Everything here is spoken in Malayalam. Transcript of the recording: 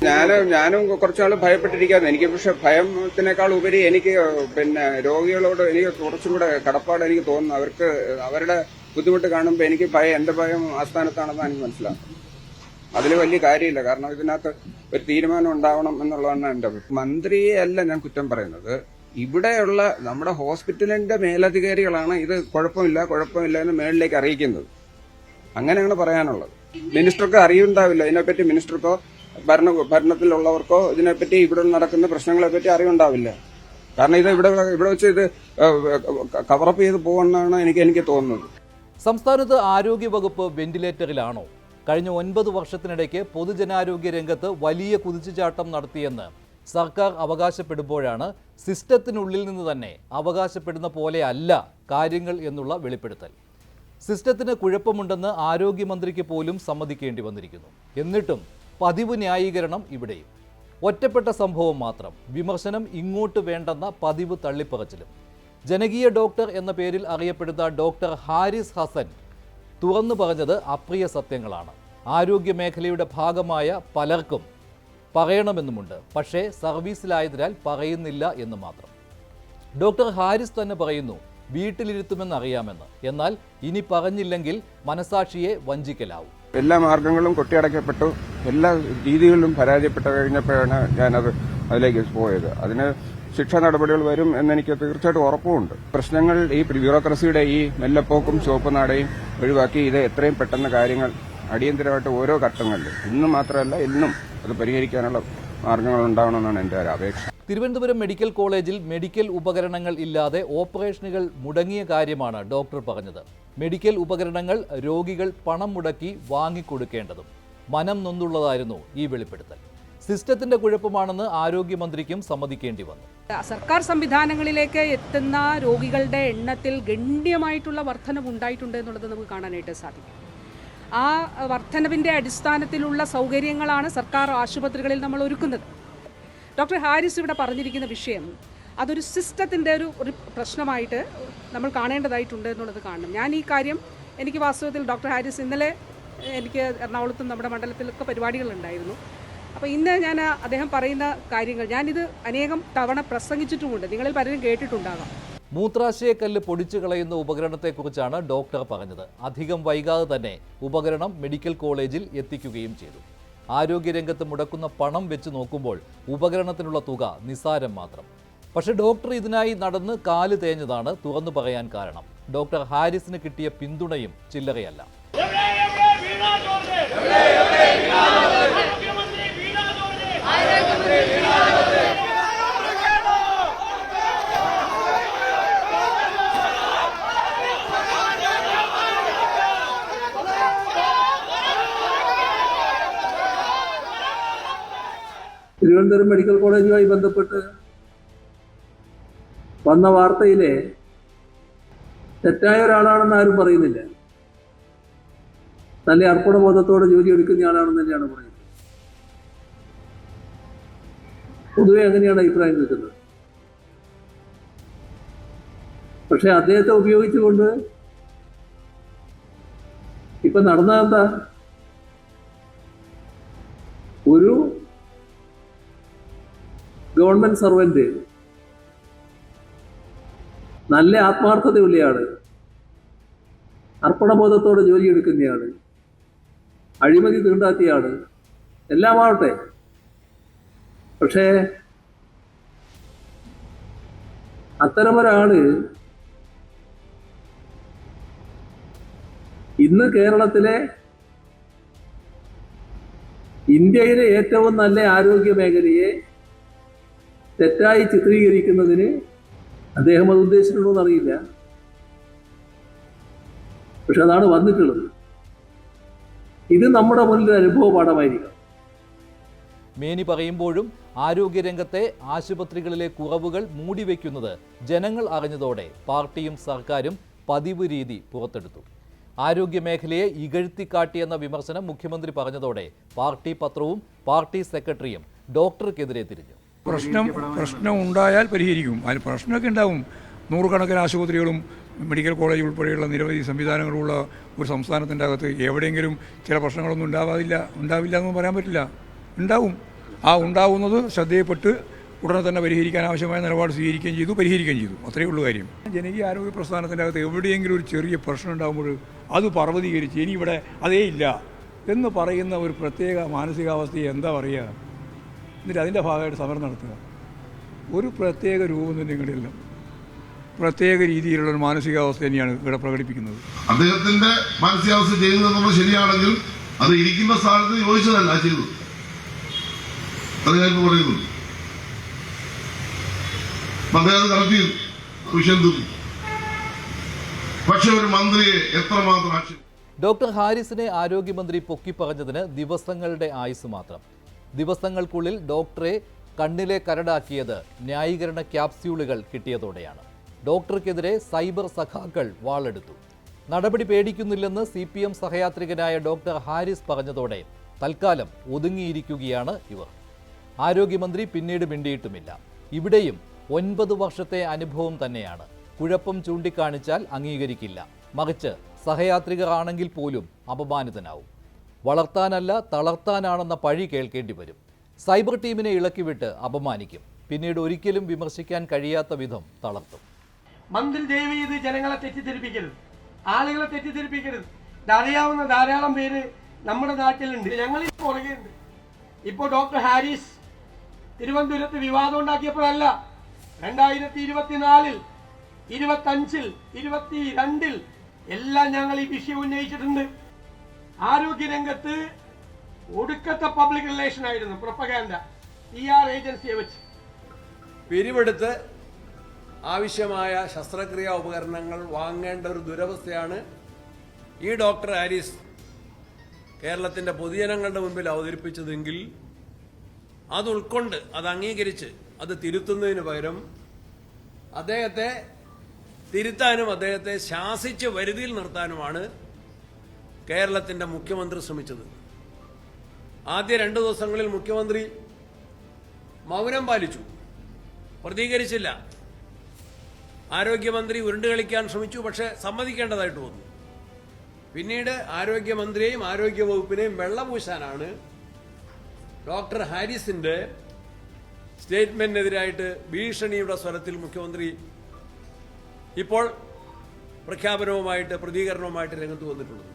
ഞാനും കുറച്ചാൾ ഭയപ്പെട്ടിരിക്കായിരുന്നു. എനിക്ക് പക്ഷെ ഭയത്തിനേക്കാൾ ഉപരി എനിക്ക് രോഗികളോട് എനിക്ക് കുറച്ചും കൂടെ കടപ്പാട് എനിക്ക് തോന്നുന്നു. അവർക്ക് അവരുടെ ബുദ്ധിമുട്ട് കാണുമ്പോൾ എനിക്ക് എന്റെ ഭയം ആസ്ഥാനത്താണെന്ന് എനിക്ക് മനസ്സിലാക്കും. അതിൽ വലിയ കാര്യമില്ല. കാരണം ഇതിനകത്ത് ഒരു തീരുമാനം ഉണ്ടാവണം എന്നുള്ളതാണ് എന്റെ മന്ത്രിയെ അല്ല ഞാൻ കുറ്റം പറയുന്നത്. ഇവിടെയുള്ള നമ്മുടെ ഹോസ്പിറ്റലിന്റെ മേലധികാരികളാണ് ഇത് കുഴപ്പമില്ല എന്ന് മേളിലേക്ക് അറിയിക്കുന്നത്. അങ്ങനെയാണ് പറയാനുള്ളത്. മിനിസ്റ്റർക്ക് അറിയുണ്ടാവില്ല ഇതിനെപ്പറ്റി. മിനിസ്റ്റർക്കോ ഭരണത്തിലുള്ളവർക്കോ ഇതിനെപ്പറ്റി ഇവിടെ നടക്കുന്ന പ്രശ്നങ്ങളെ പറ്റി അറിവുണ്ടാവില്ല. കാരണം ഇത് ഇവിടെ വെച്ച് ഇത് കവറപ്പ് ചെയ്ത് പോകുമെന്നാണ് എനിക്ക് തോന്നുന്നത്. സംസ്ഥാനത്ത് ആരോഗ്യവകുപ്പ് വെന്റിലേറ്ററിലാണോ? കഴിഞ്ഞ 9 വർഷത്തിനിടയ്ക്ക് പൊതുജനാരോഗ്യ രംഗത്ത് വലിയ കുതിച്ചുചാട്ടം നടത്തിയെന്ന് സർക്കാർ അവകാശപ്പെടുമ്പോഴാണ് സിസ്റ്റത്തിനുള്ളിൽ നിന്ന് തന്നെ അവകാശപ്പെടുന്ന പോലെ അല്ല കാര്യങ്ങൾ എന്നുള്ള വെളിപ്പെടുത്തൽ. സിസ്റ്റത്തിന് കുഴപ്പമുണ്ടെന്ന് ആരോഗ്യമന്ത്രിക്ക് പോലും സമ്മതിക്കേണ്ടി വന്നിരിക്കുന്നു. എന്നിട്ടും പതിവ് ന്യായീകരണം ഇവിടെയും. ഒറ്റപ്പെട്ട സംഭവം മാത്രം, വിമർശനം ഇങ്ങോട്ട് വേണ്ടെന്ന പതിവ് തള്ളിപ്പറച്ചിലും. ജനകീയ ഡോക്ടർ എന്ന പേരിൽ അറിയപ്പെടുന്ന ഡോക്ടർ ഹാരിസ് ഹസൻ തുറന്നു പറഞ്ഞത് അപ്രിയ സത്യങ്ങളാണ്. ആരോഗ്യ മേഖലയുടെ ഭാഗമായ പലർക്കും പറയണമെന്നുമുണ്ട്. പക്ഷേ സർവീസിലായതിനാൽ പറയുന്നില്ല എന്ന് മാത്രം. ഡോക്ടർ ഹാരിസ് തന്നെ പറയുന്നു വീട്ടിലിരുത്തുമെന്നറിയാമെന്ന്. എന്നാൽ ഇനി പറഞ്ഞില്ലെങ്കിൽ മനസാക്ഷിയെ വഞ്ചിക്കലാവും. എല്ലാ മാർഗങ്ങളും കൊട്ടിയടക്കപ്പെട്ടു. എല്ലാ രീതികളിലും പരാജയപ്പെട്ടു കഴിഞ്ഞപ്പോഴാണ് ഞാനത് അതിലേക്ക് പോയത്. അതിന് ശിക്ഷാ നടപടികൾ വരും എന്നെനിക്ക് തീർച്ചയായിട്ടും ഉറപ്പുമുണ്ട്. പ്രശ്നങ്ങൾ ഈ ബ്യൂറോക്രസിയുടെ ഈ മെല്ലപ്പോക്കും ചുവപ്പുനാടയും ഒഴിവാക്കി ഇത് എത്രയും പെട്ടെന്ന് കാര്യങ്ങൾ അടിയന്തരമായിട്ട് ഓരോ ഘട്ടങ്ങളിലും ഇന്നും മാത്രമല്ല എന്നും അത് പരിഹരിക്കാനുള്ള മാർഗങ്ങൾ ഉണ്ടാവണമെന്നാണ് എൻ്റെ ഒരു അപേക്ഷ. തിരുവനന്തപുരം മെഡിക്കൽ കോളേജിൽ മെഡിക്കൽ ഉപകരണങ്ങൾ ഇല്ലാതെ ഓപ്പറേഷനുകൾ മുടങ്ങിയ കാര്യമാണ് ഡോക്ടർ പറഞ്ഞത്. മെഡിക്കൽ ഉപകരണങ്ങൾ രോഗികൾ പണം മുടക്കി വാങ്ങിക്കൊടുക്കേണ്ടതും മനം നൊന്തുള്ളതായിരുന്നു ഈ വെളിപ്പെടുത്തൽ. സിസ്റ്റത്തിന്റെ കുഴപ്പമാണെന്ന് ആരോഗ്യമന്ത്രിക്കും സമ്മതിക്കേണ്ടി വന്നു. സർക്കാർ സംവിധാനങ്ങളിലേക്ക് എത്തുന്ന രോഗികളുടെ എണ്ണത്തിൽ ഗണ്യമായിട്ടുള്ള വർധനവ് ഉണ്ടായിട്ടുണ്ട് എന്നുള്ളത് നമുക്ക് കാണാനായിട്ട് സാധിക്കും. ആ വർധനവിൻ്റെ അടിസ്ഥാനത്തിലുള്ള സൗകര്യങ്ങളാണ് സർക്കാർ ആശുപത്രികളിൽ നമ്മൾ ഒരുക്കുന്നത്. ഡോക്ടർ ഹാരിസ് ഇവിടെ പറഞ്ഞിരിക്കുന്ന വിഷയം അതൊരു സിസ്റ്റത്തിൻ്റെ ഒരു പ്രശ്നമായിട്ട് നമ്മൾ കാണേണ്ടതായിട്ടുണ്ട് എന്നുള്ളത് കാണണം. ഞാൻ ഈ കാര്യം എനിക്ക് വാസ്തവത്തിൽ ഡോക്ടർ ഹാരിസ് ഇന്നലെ എനിക്ക് എറണാകുളത്തും നമ്മുടെ മണ്ഡലത്തിലൊക്കെ പരിപാടികളുണ്ടായിരുന്നു. അപ്പോൾ ഇന്ന് ഞാൻ അദ്ദേഹം പറയുന്ന കാര്യങ്ങൾ ഞാനിത് അനേകം തവണ പ്രസംഗിച്ചിട്ടുമുണ്ട്. നിങ്ങളിൽ പലരും കേട്ടിട്ടുണ്ടാകാം. മൂത്രാശയക്കല്ല് പൊടിച്ചു കളയുന്ന ഉപകരണത്തെക്കുറിച്ചാണ് ഡോക്ടർ പറഞ്ഞത്. അധികം വൈകാതെ തന്നെ ഉപകരണം മെഡിക്കൽ കോളേജിൽ എത്തിക്കുകയും ചെയ്തു. ആരോഗ്യരംഗത്ത് മുടക്കുന്ന പണം വെച്ച് നോക്കുമ്പോൾ ഉപകരണത്തിനുള്ള തുക നിസ്സാരം മാത്രം. പക്ഷെ ഡോക്ടർ ഇതിനായി നടന്ന് കാല് തേഞ്ഞതാണ് തുറന്നു പറയാൻ കാരണം. ഡോക്ടർ ഹാരിസിന് കിട്ടിയ പിന്തുണയും ചില്ലറയല്ല. തിരുവനന്തപുരം മെഡിക്കൽ കോളേജുമായി ബന്ധപ്പെട്ട് വന്ന വാർത്തയിലെ തെറ്റായ ഒരാളാണെന്ന് ആരും പറയുന്നില്ല. നല്ല അർപ്പണബോധത്തോടെ ജോലി എടുക്കുന്ന ആളാണെന്ന് തന്നെയാണ് പറയുന്നത്. പൊതുവെ അങ്ങനെയാണ് അഭിപ്രായം നിൽക്കുന്നത്. പക്ഷെ അദ്ദേഹത്തെ ഉപയോഗിച്ചുകൊണ്ട് ഇപ്പൊ നടന്നതെന്താ? ഒരു ഗവൺമെന്റ് സർവന്റ്, നല്ല ആത്മാർത്ഥതയുള്ളയാള്, അർപ്പണബോധത്തോടെ ജോലിയെടുക്കുന്നയാള്, അഴിമതി തീണ്ടാത്തിയാള്, എല്ലാമാവട്ടെ. പക്ഷേ അത്തരമൊരാള് ഇന്ന് കേരളത്തിലെ ഇന്ത്യയിലെ ഏറ്റവും നല്ല ആരോഗ്യ മേഖലയെ തെറ്റായി ചിത്രീകരിക്കുന്നതിന് അദ്ദേഹം അത് ഉദ്ദേശിച്ചിട്ടുണ്ടോ എന്നറിയില്ല. പക്ഷെ അതാണ് വന്നിട്ടുള്ളത്. ഇത് നമ്മുടെ മുന്നിൽ അനുഭവ പാഠമായിരിക്കണം. മേനി പറയുമ്പോഴും ആരോഗ്യരംഗത്തെ ആശുപത്രികളിലെ കുറവുകൾ മൂടിവെക്കുന്നത് ജനങ്ങൾ അറിഞ്ഞതോടെ പാർട്ടിയും സർക്കാരും പതിവ് രീതി പുറത്തെടുത്തു. ആരോഗ്യമേഖലയെ ഇകഴ്ത്തിക്കാട്ടിയെന്ന വിമർശനം മുഖ്യമന്ത്രി പറഞ്ഞതോടെ പാർട്ടി പത്രവും പാർട്ടി സെക്രട്ടറിയും ഡോക്ടർക്കെതിരെ തിരിഞ്ഞു. പ്രശ്നം ഉണ്ടായാൽ പരിഹരിക്കും. അതിന് പ്രശ്നമൊക്കെ ഉണ്ടാവും. നൂറുകണക്കിന് ആശുപത്രികളും മെഡിക്കൽ കോളേജ് ഉൾപ്പെടെയുള്ള നിരവധി സംവിധാനങ്ങളുള്ള ഒരു സംസ്ഥാനത്തിൻ്റെ അകത്ത് എവിടെയെങ്കിലും ചില പ്രശ്നങ്ങളൊന്നും ഉണ്ടാവില്ല എന്നൊന്നും പറയാൻ പറ്റില്ല. ഉണ്ടാവും. ആ ഉണ്ടാവുന്നത് ശ്രദ്ധയിൽപ്പെട്ട് ഉടനെ തന്നെ പരിഹരിക്കാൻ ആവശ്യമായ നിലപാട് സ്വീകരിക്കുകയും ചെയ്തു, പരിഹരിക്കുകയും ചെയ്തു. അത്രയേ ഉള്ളൂ കാര്യം. ജനകീയ ആരോഗ്യ പ്രസ്ഥാനത്തിൻ്റെ അകത്ത് എവിടെയെങ്കിലും ഒരു ചെറിയ പ്രശ്നം ഉണ്ടാകുമ്പോൾ അത് പർവ്വതീകരിച്ച് ഇനി ഇവിടെ അതേ ഇല്ല എന്ന് പറയുന്ന ഒരു പ്രത്യേക മാനസികാവസ്ഥയെ എന്താ പറയുക? എന്നിട്ട് അതിൻ്റെ ഭാഗമായിട്ട് സമരം നടത്തുക. ഒരു പ്രത്യേക രൂപം തന്നെ ഇങ്ങനെയല്ല, പ്രത്യേക രീതിയിലുള്ള ഒരു മാനസികാവസ്ഥ തന്നെയാണ് ഇവിടെ പ്രകടിപ്പിക്കുന്നത്. അദ്ദേഹത്തിന്റെ മാനസികാവസ്ഥ ചെയ്യുന്നത് ശരിയാണെങ്കിൽ അത് ഇരിക്കുന്ന സ്ഥാനത്ത് യോജിച്ചതല്ല ചെയ്തു, അത് ഞാൻ പറയുന്നു. അദ്ദേഹം കറക്റ്റ് വിഷയം തീർന്നു. പക്ഷെ ഒരു മന്ത്രിയെ എത്രമാത്രം ആക്ഷേപിച്ചു. ഡോക്ടർ ഹാരിസിനെ ആരോഗ്യമന്ത്രി പൊക്കിപ്പറഞ്ഞതിന് ദിവസങ്ങളുടെ ആയുസ് മാത്രം. ദിവസങ്ങൾക്കുള്ളിൽ ഡോക്ടറെ കണ്ണിലെ കരടാക്കിയത് ന്യായീകരണ ക്യാപ്സ്യൂളുകൾ കിട്ടിയതോടെയാണ്. ഡോക്ടർക്കെതിരെ സൈബർ സഖാക്കൾ വാളെടുത്തു. നടപടി പേടിക്കുന്നില്ലെന്ന് CPM സഹയാത്രികനായ ഡോക്ടർ ഹാരിസ് പറഞ്ഞതോടെ തൽക്കാലം ഒതുങ്ങിയിരിക്കുകയാണ് ഇവർ. ആരോഗ്യമന്ത്രി പിന്നീട് മിണ്ടിയിട്ടുമില്ല. ഇവിടെയും 9 വർഷത്തെ അനുഭവം തന്നെയാണ്. കുഴപ്പം ചൂണ്ടിക്കാണിച്ചാൽ അംഗീകരിക്കില്ല, മറിച്ച് സഹയാത്രികർ ആണെങ്കിൽ പോലും അപമാനിതനാവും. വളർത്താനല്ല തളർത്താനാണെന്ന പഴി കേൾക്കേണ്ടി വരും. സൈബർ ടീമിനെ ഇളക്കിവിട്ട് അപമാനിക്കും, പിന്നീട് ഒരിക്കലും വിമർശിക്കാൻ കഴിയാത്ത വിധം തളർത്തും. മന്ത്രി ദയവ് ചെയ്ത് ജനങ്ങളെ തെറ്റിദ്ധരിപ്പിക്കരുത്, ആളുകളെ തെറ്റിദ്ധരിപ്പിക്കരുത്. അറിയാവുന്ന ധാരാളം പേര് നമ്മുടെ നാട്ടിലുണ്ട്, ഞങ്ങളിൽ പുറകെയുണ്ട്. ഇപ്പോൾ ഡോക്ടർ ഹാരിസ് തിരുവനന്തപുരത്ത് വിവാദം ഉണ്ടാക്കിയപ്പോഴല്ല, 2024, 25, 22 എല്ലാം ഞങ്ങൾ ഈ വിഷയം ഉന്നയിച്ചിട്ടുണ്ട്. ആരോഗ്യരംഗത്ത് ഒടുക്കത്തെ പബ്ലിക് റിലേഷൻ ആയിരുന്നു പ്രൊപ്പഗാൻഡ, PR ഏജൻസിയെ വെച്ച് പിരിവെടുത്ത് ആവശ്യമായ ശസ്ത്രക്രിയാ ഉപകരണങ്ങൾ വാങ്ങേണ്ട ഒരു ദുരവസ്ഥയാണ് ഈ ഡോക്ടർ ഹാരിസ് കേരളത്തിൻ്റെ പൊതുജനങ്ങളുടെ മുമ്പിൽ അവതരിപ്പിച്ചതെങ്കിൽ അത് ഉൾക്കൊണ്ട്, അത് അംഗീകരിച്ച്, അത് തിരുത്തുന്നതിന് പകരം അദ്ദേഹത്തെ തിരുത്താനും അദ്ദേഹത്തെ ശാസിച്ച് വരുതിയിൽ നിർത്താനുമാണ് കേരളത്തിൻ്റെ മുഖ്യമന്ത്രി ശ്രമിച്ചത്. ആദ്യ 2 ദിവസങ്ങളിൽ മുഖ്യമന്ത്രി മൗനം പാലിച്ചു, പ്രതികരിച്ചില്ല. ആരോഗ്യമന്ത്രി ഉരുണ്ടുകളിക്കാൻ ശ്രമിച്ചു, പക്ഷേ സമ്മതിക്കേണ്ടതായിട്ട് വന്നു. പിന്നീട് ആരോഗ്യമന്ത്രിയെയും ആരോഗ്യവകുപ്പിനെയും വെള്ളപൂശാനാണ് ഡോക്ടർ ഹാരിസിൻ്റെ സ്റ്റേറ്റ്മെന്റിനെതിരായിട്ട് ഭീഷണിയുടെ സ്വരത്തിൽ മുഖ്യമന്ത്രി ഇപ്പോൾ പ്രഖ്യാപനവുമായിട്ട് പ്രതികരണവുമായിട്ട് രംഗത്ത് വന്നിട്ടുള്ളത്.